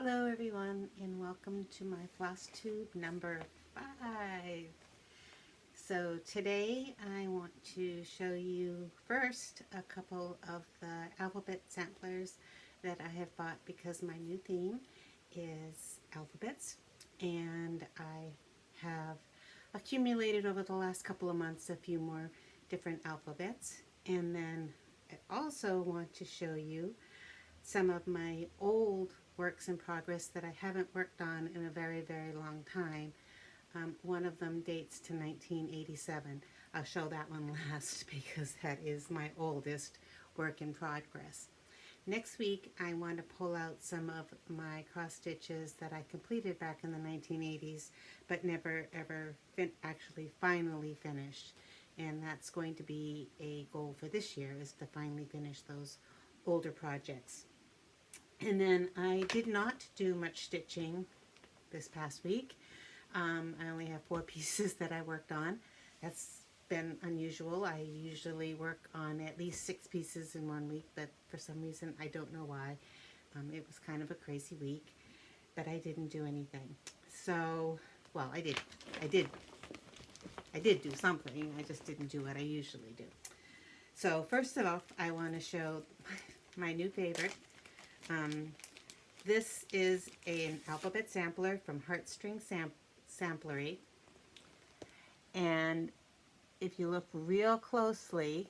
Hello everyone and welcome to my FlossTube number 5. So today I want to show you first a couple of the alphabet samplers that I have bought because my new theme is alphabets, and I have accumulated over the last couple of months a few more different alphabets. And then I also want to show you some of my old works in progress that I haven't worked on in a very, very long time. One of them dates to 1987. I'll show that one last because that is my oldest work in progress. Next week, I want to pull out some of my cross stitches that I completed back in the 1980s, but never ever actually finally finished. And that's going to be a goal for this year, is to finally finish those older projects. And then I did not do much stitching this past week. I only have 4 pieces that I worked on. That's been unusual. I usually work on at least 6 pieces in 1 week, but for some reason, I don't know why. It was kind of a crazy week, but I didn't do anything. So, well, I did do something. I just didn't do what I usually do. So first off, I want to show my new favorite. This is an alphabet sampler from Heartstring Samplery, and if you look real closely,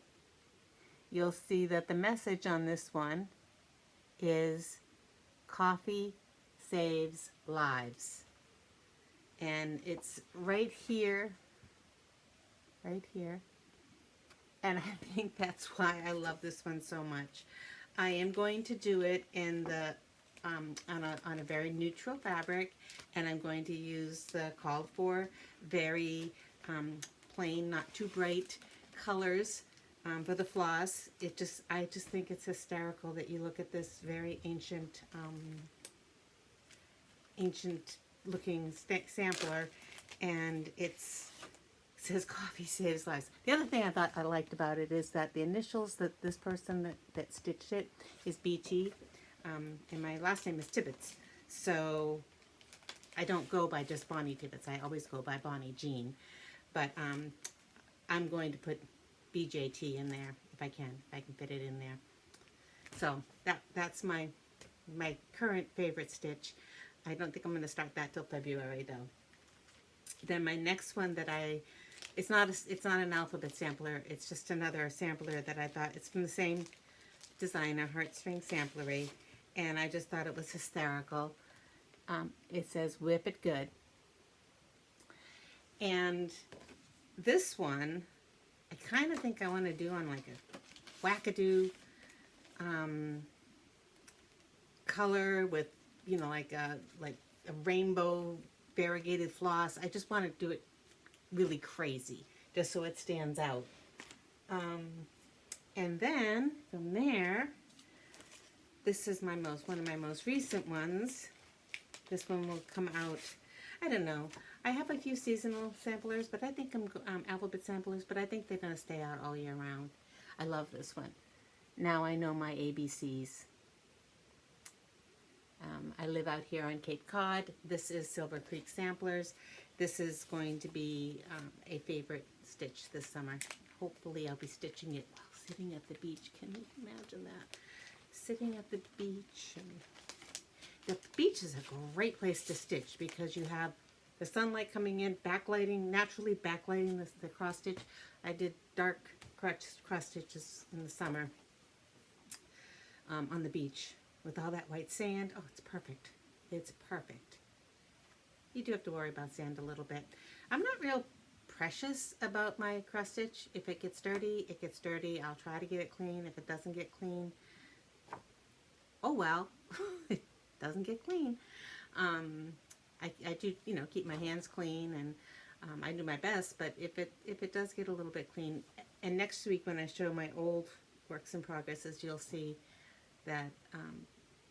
you'll see that the message on this one is "Coffee Saves Lives," and it's right here, and I think that's why I love this one so much. I am going to do it in the on a very neutral fabric, and I'm going to use the called for very plain, not too bright colors for the floss. I just think it's hysterical that you look at this very ancient looking sampler, and it says "Coffee Saves Lives." The other thing I thought I liked about it is that the initials that this person that stitched it is BT, and my last name is Tibbetts. So I don't go by just Bonnie Tibbetts. I always go by Bonnie Jeanne. But I'm going to put BJT in there if I can fit it in there. So that's my current favorite stitch. I don't think I'm going to start that till February though. Then my next one that it's not an alphabet sampler. It's just another sampler that I thought, it's from the same designer, Heartstring Samplery, and I just thought it was hysterical. It says "Whip It Good," and this one I kind of think I want to do on like a wackadoo color with, you know, like a rainbow variegated floss. I just want to do it really crazy, just so it stands out. And then from there, this is one of my most recent ones. This one will come out, I don't know. I have a few seasonal samplers, but I think alphabet samplers, but I think they're going to stay out all year round. I love this one. Now I know my ABCs. I live out here on Cape Cod. This is Silver Creek Samplers. This is going to be a favorite stitch this summer. Hopefully I'll be stitching it while sitting at the beach. Can you imagine that? Sitting at the beach. The beach is a great place to stitch because you have the sunlight coming in, naturally backlighting the cross stitch. I did dark cross stitches in the summer on the beach with all that white sand. Oh, it's perfect. It's perfect. You do have to worry about sand a little bit. I'm not real precious about my cross stitch. If it gets dirty, it gets dirty. I'll try to get it clean. If it doesn't get clean, oh well. It doesn't get clean. I do, you know, keep my hands clean, and I do my best, but if it does get a little bit clean, and next week when I show my old works in progresses, you'll see that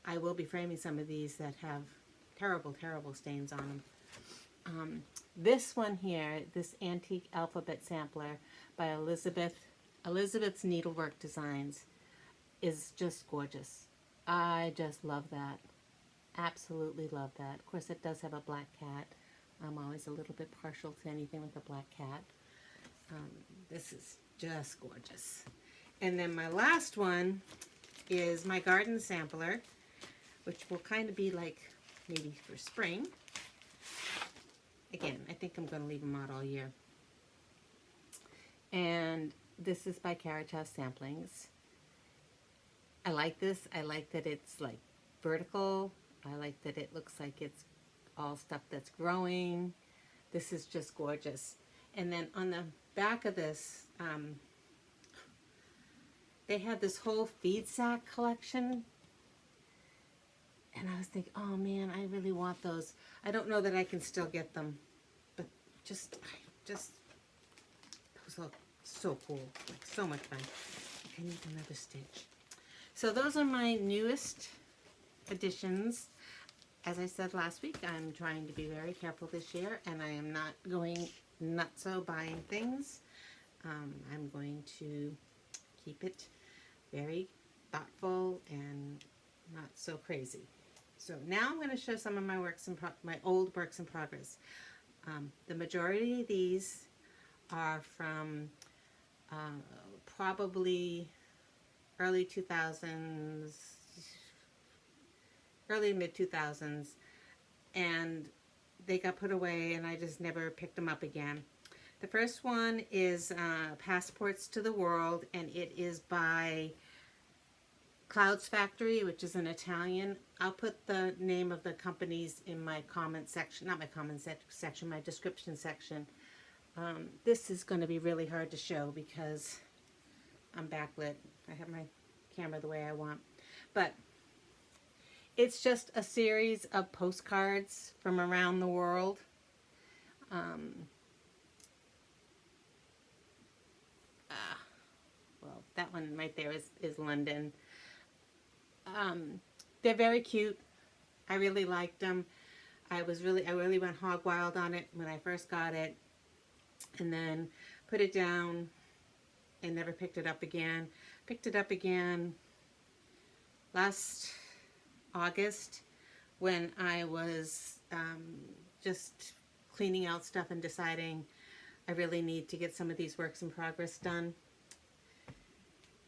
I will be framing some of these that have terrible, terrible stains on them. This one here, this antique alphabet sampler by Elizabeth's Needlework Designs, is just gorgeous. I just love that. Absolutely love that. Of course, it does have a black cat. I'm always a little bit partial to anything with a black cat. This is just gorgeous. And then my last one is my garden sampler, which will kind of be like maybe for spring. Again, I think I'm going to leave them out all year. And this is by Carriage Samplings. I like this. I like that it's like vertical. I like that it looks like it's all stuff that's growing. This is just gorgeous. And then on the back of this, they had this whole feed sack collection. And I was thinking, oh man, I really want those. I don't know that I can still get them, but those look so cool, like so much fun. I need another stitch. So those are my newest additions. As I said last week, I'm trying to be very careful this year, and I am not going nutso buying things. I'm going to keep it very thoughtful and not so crazy. So now I'm going to show some of my old works in progress. The majority of these are from probably early 2000s, early mid 2000s, and they got put away and I just never picked them up again. The first one is Passports to the World, and it is by Cloudsfactory, which is an Italian. I'll put the name of the companies in my comment section, not my comment section, my description section. This is going to be really hard to show because I'm backlit. I have my camera the way I want. But it's just a series of postcards from around the world. Well, that one right there is London. They're very cute. I really liked them. I really went hog wild on it when I first got it, and then put it down and never picked it up again. Picked it up again last August when I was just cleaning out stuff and deciding I really need to get some of these works in progress done.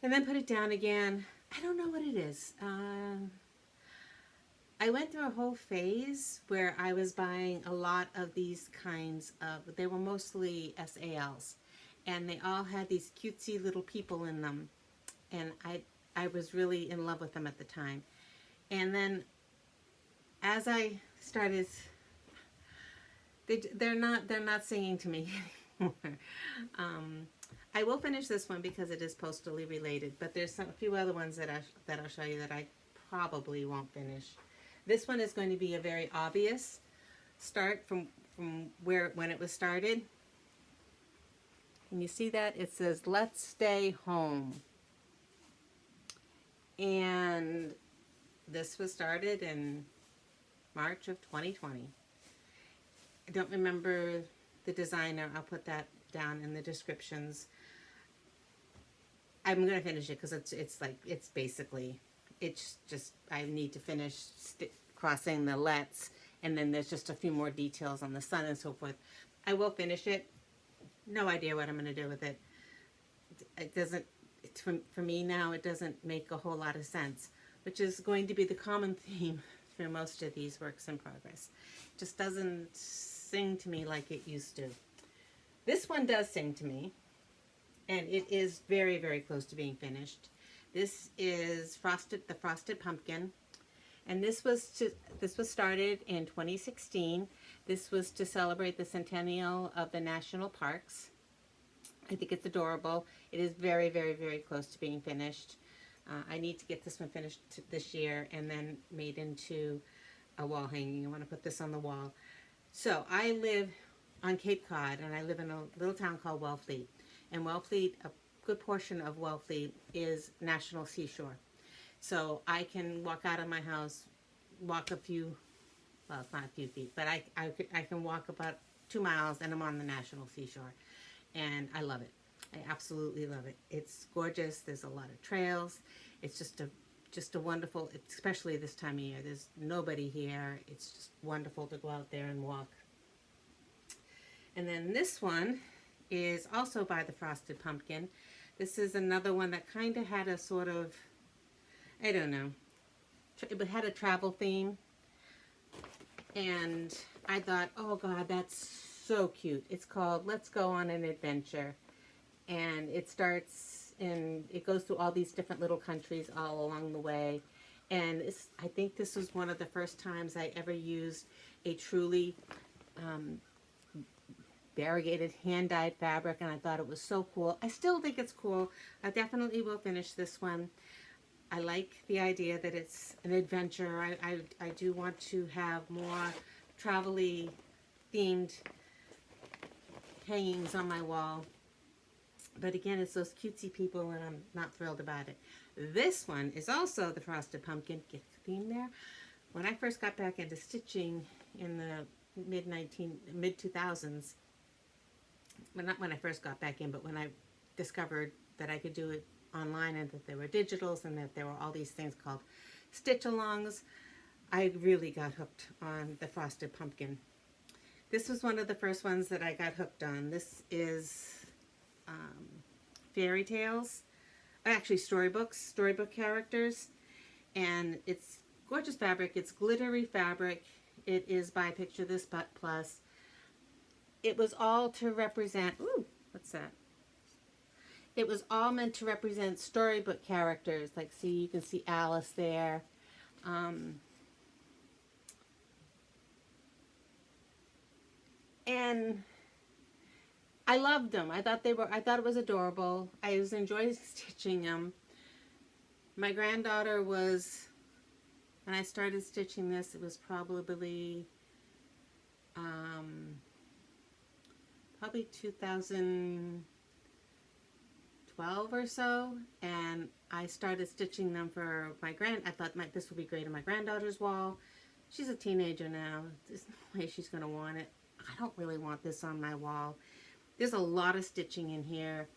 And then put it down again. I don't know what it is. I went through a whole phase where I was buying a lot of these kinds of, they were mostly SALs, and they all had these cutesy little people in them, and I was really in love with them at the time. And then as I started, they're not singing to me anymore. I will finish this one because it is postally related, but there's a few other ones that I'll show you that I probably won't finish. This one is going to be a very obvious start from when it was started. Can you see that? It says, "Let's stay home." And this was started in March of 2020. I don't remember the designer. I'll put that down in the descriptions. I'm going to finish it because it's basically, it's just, I need to finish crossing the lets, and then there's just a few more details on the sun and so forth. I will finish it. No idea what I'm going to do with it. It doesn't, for me now, it doesn't make a whole lot of sense, which is going to be the common theme for most of these works in progress. It just doesn't sing to me like it used to. This one does sing to me, and it is very, very close to being finished. This is the Frosted Pumpkin, and this was started in 2016. This was to celebrate the centennial of the national parks. I think it's adorable. It is very, very, very close to being finished. I need to get this one finished this year and then made into a wall hanging. I want to put this on the wall. So I live on Cape Cod, and I live in a little town called Wellfleet. And Wellfleet, a good portion of Wellfleet is National Seashore. So I can walk out of my house, walk a few, well, it's not a few feet, but I can walk about 2 miles and I'm on the National Seashore. And I love it. I absolutely love it. It's gorgeous. There's a lot of trails. It's just a just a wonderful, especially this time of year. There's nobody here. It's just wonderful to go out there and walk. And then this one is also by the Frosted Pumpkin. This is another one that kind of had a sort of, I don't know, it had a travel theme. And I thought, oh God, that's so cute. It's called Let's Go on an Adventure. And it starts in, it goes through all these different little countries all along the way. And I think this was one of the first times I ever used a truly variegated hand-dyed fabric, and I thought it was so cool. I still think it's cool. I definitely will finish this one. I like the idea that it's an adventure. I do want to have more travel-y themed hangings on my wall. But again, it's those cutesy people, and I'm not thrilled about it. This one is also the Frosted Pumpkin. Get the theme there. When I first got back into stitching in the mid-2000s, well, not when I first got back in, but when I discovered that I could do it online and that there were digitals and that there were all these things called stitch-alongs, I really got hooked on the Frosted Pumpkin. This was one of the first ones that I got hooked on. This is fairy tales, actually storybook characters, and it's gorgeous fabric. It's glittery fabric. It is by Picture This But Plus. It was all to represent, ooh, what's that? It was all meant to represent storybook characters. Like, see, you can see Alice there. And I loved them. I thought it was adorable. I was enjoying stitching them. My granddaughter was, when I started stitching this, it was probably 2012 or so, and I started stitching them for I thought this would be great on my granddaughter's wall. She's a teenager now. There's no way she's going to want it. I don't really want this on my wall. There's a lot of stitching in here,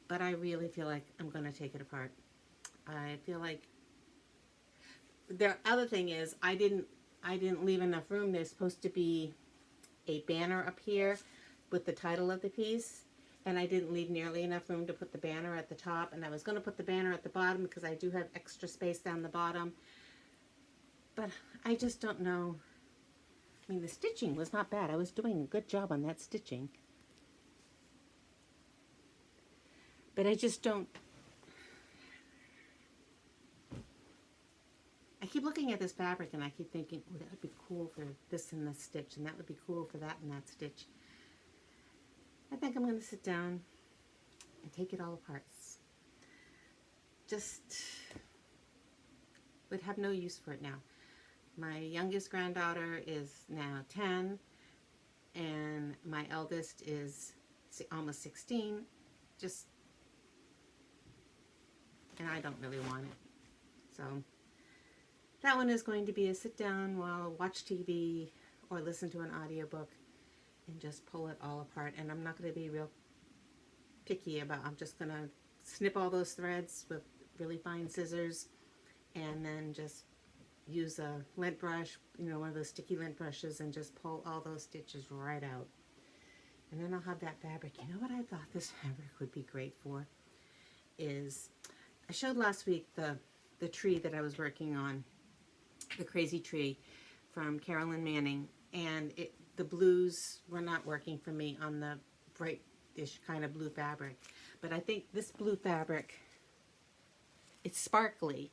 but I really feel like I'm going to take it apart. I feel like the other thing is I didn't leave enough room. There's supposed to be a banner up here with the title of the piece, and I didn't leave nearly enough room to put the banner at the top, and I was going to put the banner at the bottom because I do have extra space down the bottom, but I just don't know. I mean, the stitching was not bad. I was doing a good job on that stitching, but I just don't. I keep looking at this fabric and I keep thinking, oh, that would be cool for this and this stitch, and that would be cool for that and that stitch. I think I'm going to sit down and take it all apart. Just would have no use for it now. My youngest granddaughter is now 10, and my eldest is almost 16. And I don't really want it. So that one is going to be a sit down while watch TV or listen to an audiobook and just pull it all apart. And I'm not going to be real picky about, I'm just going to snip all those threads with really fine scissors and then just use a lint brush, you know, one of those sticky lint brushes, and just pull all those stitches right out. And then I'll have that fabric. You know what I thought this fabric would be great for is, I showed last week the tree that I was working on, the crazy tree from Carolyn Manning, and the blues were not working for me on the brightish kind of blue fabric. But I think this blue fabric, it's sparkly,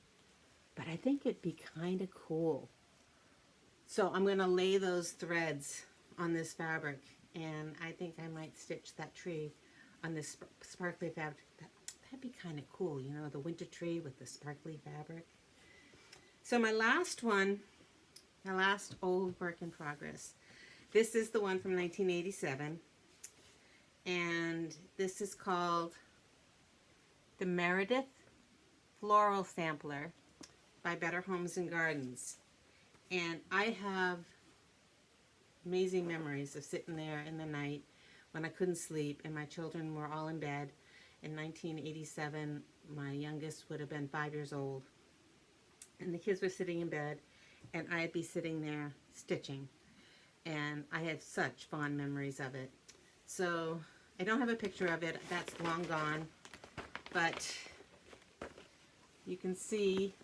but I think it'd be kind of cool. So I'm going to lay those threads on this fabric, and I think I might stitch that tree on this sparkly fabric. That'd be kind of cool, you know, the winter tree with the sparkly fabric. So my last one, my last old work in progress, this is the one from 1987, and this is called the Meredith Floral Sampler by Better Homes and Gardens. And I have amazing memories of sitting there in the night when I couldn't sleep and my children were all in bed. In 1987, my youngest would have been 5 years old, and the kids were sitting in bed, and I'd be sitting there stitching, and I had such fond memories of it. So I don't have a picture of it, that's long gone, but you can see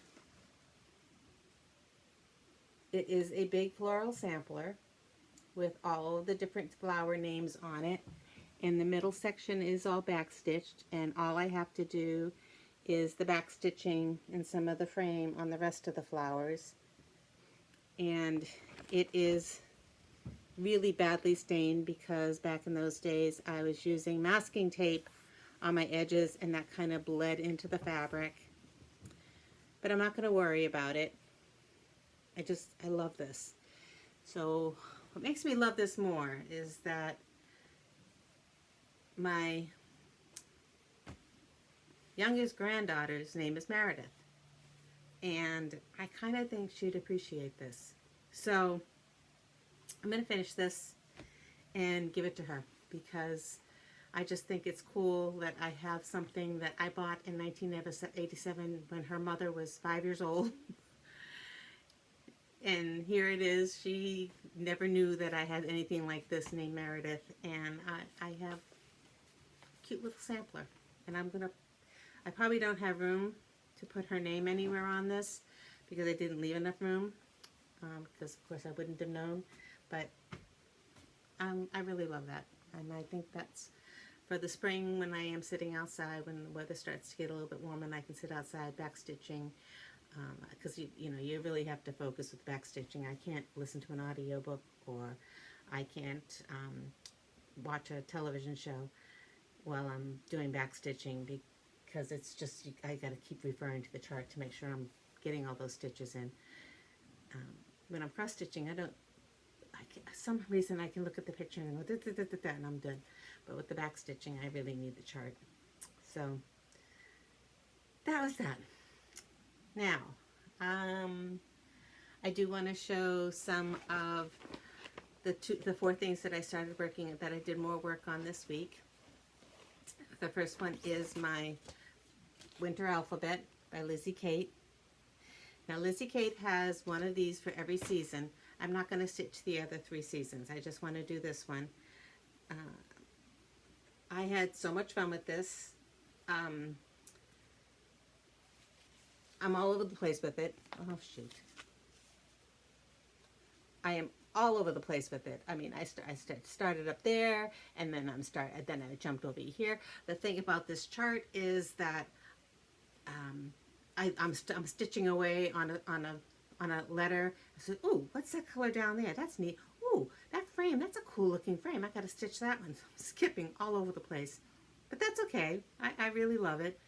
it is a big floral sampler with all of the different flower names on it, and the middle section is all backstitched, and all I have to do is the back stitching and some of the frame on the rest of the flowers. And it is really badly stained because back in those days I was using masking tape on my edges, and that kind of bled into the fabric. But I'm not going to worry about it. I love this. So what makes me love this more is that my youngest granddaughter's name is Meredith, and I kind of think she'd appreciate this. So I'm going to finish this and give it to her because I just think it's cool that I have something that I bought in 1987 when her mother was 5 years old. And here it is. She never knew that I had anything like this named Meredith, and I have a cute little sampler. And I probably don't have room to put her name anywhere on this because I didn't leave enough room, because of course I wouldn't have known, but I really love that. And I think that's for the spring when I am sitting outside, when the weather starts to get a little bit warm and I can sit outside backstitching, because you really have to focus with backstitching. I can't listen to an audiobook, or I can't watch a television show while I'm doing backstitching, because it's just, I got to keep referring to the chart to make sure I'm getting all those stitches in. When I'm cross stitching, some reason I can look at the picture and go da, da, da, da, da, and I'm done. But with the back stitching, I really need the chart. So that was that. Now, I do want to show some of the 4 things that I started working, that I did more work on this week. The first one is my Winter Alphabet by Lizzie Kate. Now Lizzie Kate has one of these for every season. I'm not going to stitch the other 3 seasons. I just want to do this one. I had so much fun with this. I'm all over the place with it. Oh shoot. I am all over the place with it. I mean, I started up there, and then then I jumped over here. The thing about this chart is that I'm stitching away on a letter. I said, "Ooh, what's that color down there? That's neat. Ooh, that frame, that's a cool looking frame. I got to stitch that one." So I'm skipping all over the place, but that's okay. I really love it.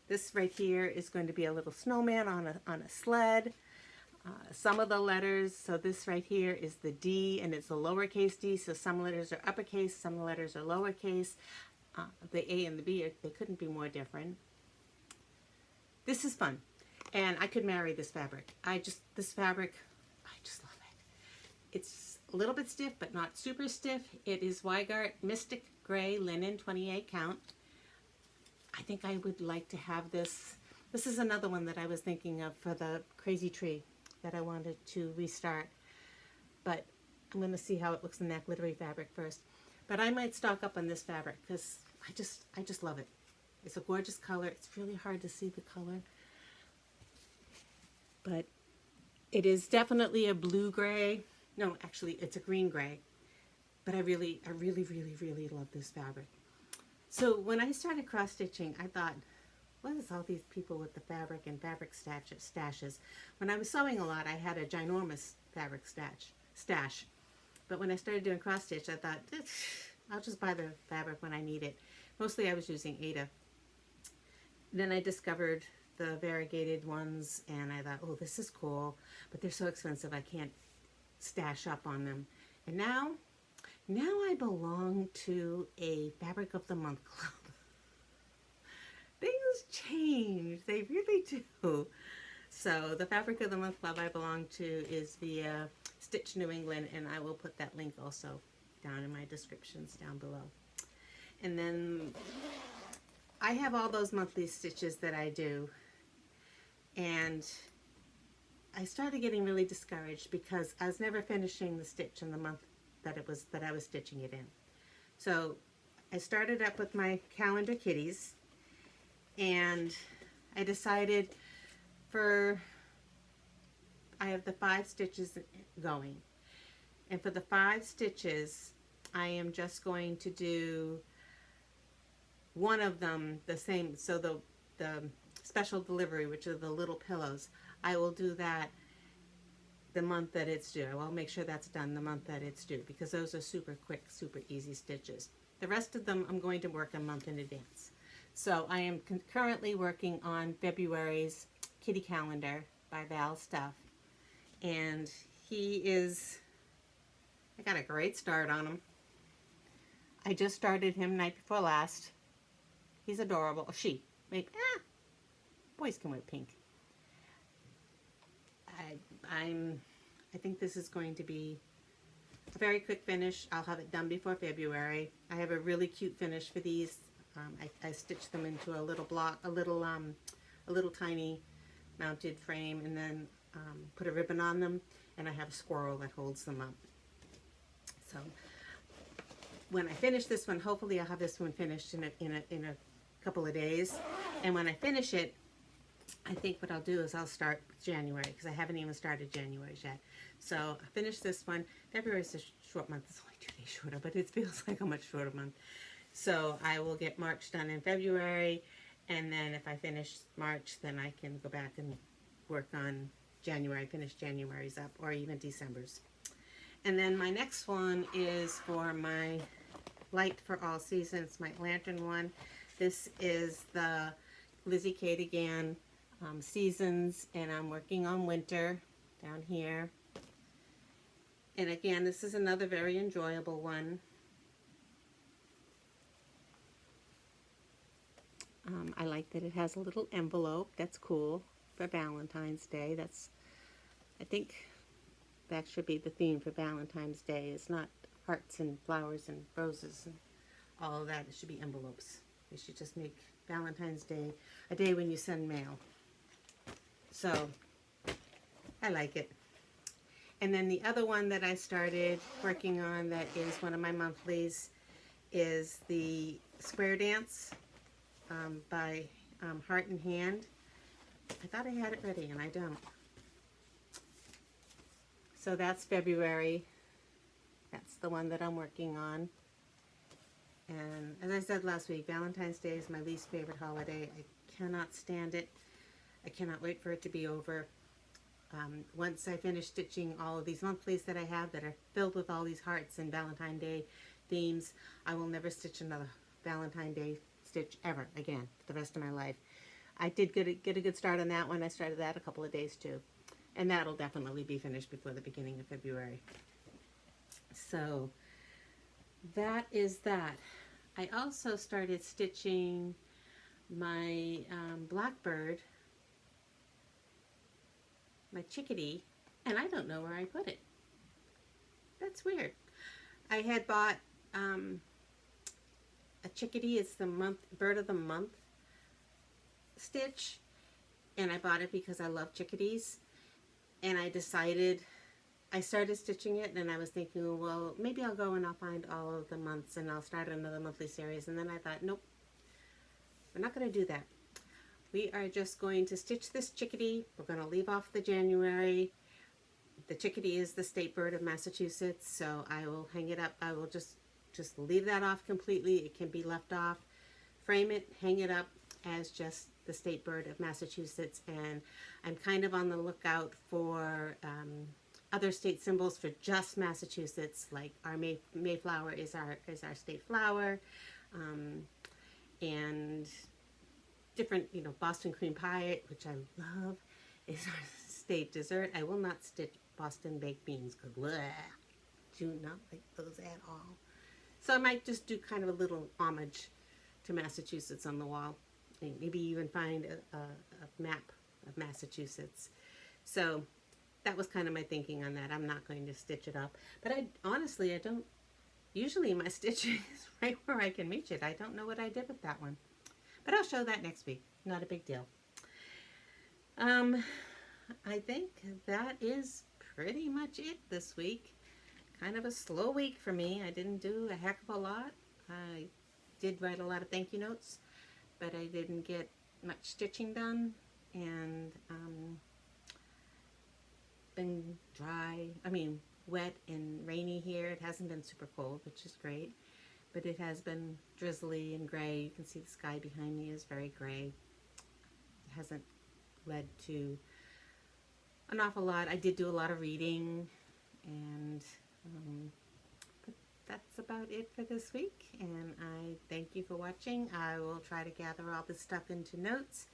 This right here is going to be a little snowman on a sled. Some of the letters, so this right here is the D, and it's a lowercase d, so some letters are uppercase, some letters are lowercase. The A and the B, they couldn't be more different. This is fun, and I could marry this fabric. This fabric, I just love it. It's a little bit stiff, but not super stiff. It is Weigart Mystic Gray Linen 28 count. I think I would like to have this. This is another one that I was thinking of for the crazy tree that I wanted to restart, but I'm going to see how it looks in that glittery fabric first. But I might stock up on this fabric because I just love it. It's a gorgeous color. It's really hard to see the color, but it is definitely a blue gray. No, actually, it's a green gray. But I really love this fabric. So when I started cross stitching, I thought, what is all these people with the fabric and fabric stashes? When I was sewing a lot, I had a ginormous fabric stash. But when I started doing cross stitch, I thought, I'll just buy the fabric when I need it. Mostly I was using Aida. Then I discovered the variegated ones, and I thought, oh, this is cool, but they're so expensive I can't stash up on them. And now I belong to a Fabric of the Month club. Things change, they really do. So the Fabric of the Month club I belong to is via Stitch New England, and I will put that link also down in my descriptions down below. And then I have all those monthly stitches that I do, and I started getting really discouraged because I was never finishing the stitch in the month that I was stitching it in. So I started up with my Calendar Kitties, and I decided I have the 5 stitches going, and for the 5 stitches I am just going to do one of them the same. So the special delivery, which are the little pillows, I will do that the month that it's due. I will make sure that's done the month that it's due, because those are super quick, super easy stitches. The rest of them I'm going to work a month in advance. So I am currently working on February's Kitty Calendar by Val Stuff, and I got a great start on him. I just started him night before last. He's adorable. Oh, she. Wait, boys can wear pink. I think this is going to be a very quick finish. I'll have it done before February. I have a really cute finish for these. I stitched them into a little block, a little tiny mounted frame, and then put a ribbon on them, and I have a squirrel that holds them up. So when I finish this one, hopefully I'll have this one finished in a couple of days. And when I finish it, I think what I'll do is I'll start January, because I haven't even started January yet. So I finish this one. February is a short month. It's only 2 days shorter, but it feels like a much shorter month. So I will get March done in February, and then if I finish March, then I can go back and work on January, finish January's up, or even December's. And then my next one is for my Light for All Seasons, my lantern one. This is the Lizzie Kadigan Seasons, and I'm working on winter down here. And again, this is another very enjoyable one. I like that it has a little envelope. That's cool for Valentine's Day. I think that should be the theme for Valentine's Day. It's not hearts and flowers and roses and all of that. It should be envelopes. They should just make Valentine's Day a day when you send mail. So I like it. And then the other one that I started working on that is one of my monthlies is the Square Dance by Heart and Hand. I thought I had it ready, and I don't. So that's February. That's the one that I'm working on. And as I said last week, Valentine's Day is my least favorite holiday. I cannot stand it. I cannot wait for it to be over. Once I finish stitching all of these monthlies that I have that are filled with all these hearts and Valentine's Day themes, I will never stitch another Valentine's Day stitch ever again for the rest of my life. I did get a good start on that one. I started that a couple of days too. And that'll definitely be finished before the beginning of February. So that is that. I also started stitching my blackbird, my chickadee, and I don't know where I put it. That's weird. I had bought a chickadee. It's the bird of the month stitch, and I bought it because I love chickadees. And I started stitching it, and I was thinking, well, maybe I'll go and I'll find all of the months and I'll start another monthly series. And then I thought, nope, we're not going to do that. We are just going to stitch this chickadee. We're going to leave off the January. The chickadee is the state bird of Massachusetts, so I will hang it up. I will just leave that off completely. It can be left off. Frame it, hang it up as just the state bird of Massachusetts, and I'm kind of on the lookout for other state symbols for just Massachusetts, like our Mayflower is our state flower, and different, Boston cream pie, which I love, is our state dessert. I will not stitch Boston baked beans, because do not like those at all. So I might just do kind of a little homage to Massachusetts on the wall. Maybe even find a map of Massachusetts. So that was kind of my thinking on that. I'm not going to stitch it up. But honestly, I don't, usually my stitching is right where I can reach it. I don't know what I did with that one. But I'll show that next week. Not a big deal. I think that is pretty much it this week. Kind of a slow week for me. I didn't do a heck of a lot. I did write a lot of thank you notes, but I didn't get much stitching done, and been wet and rainy here. It hasn't been super cold, which is great, but it has been drizzly and gray. You can see the sky behind me is very gray. It hasn't led to an awful lot. I did do a lot of reading, and but that's about it for this week, and I thank you for watching. I will try to gather all this stuff into notes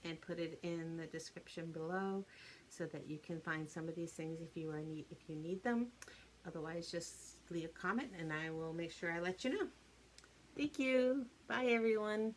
and put it in the description below so that you can find some of these things if you need them. Otherwise, just leave a comment and I will make sure I let you know. Thank you. Bye, everyone.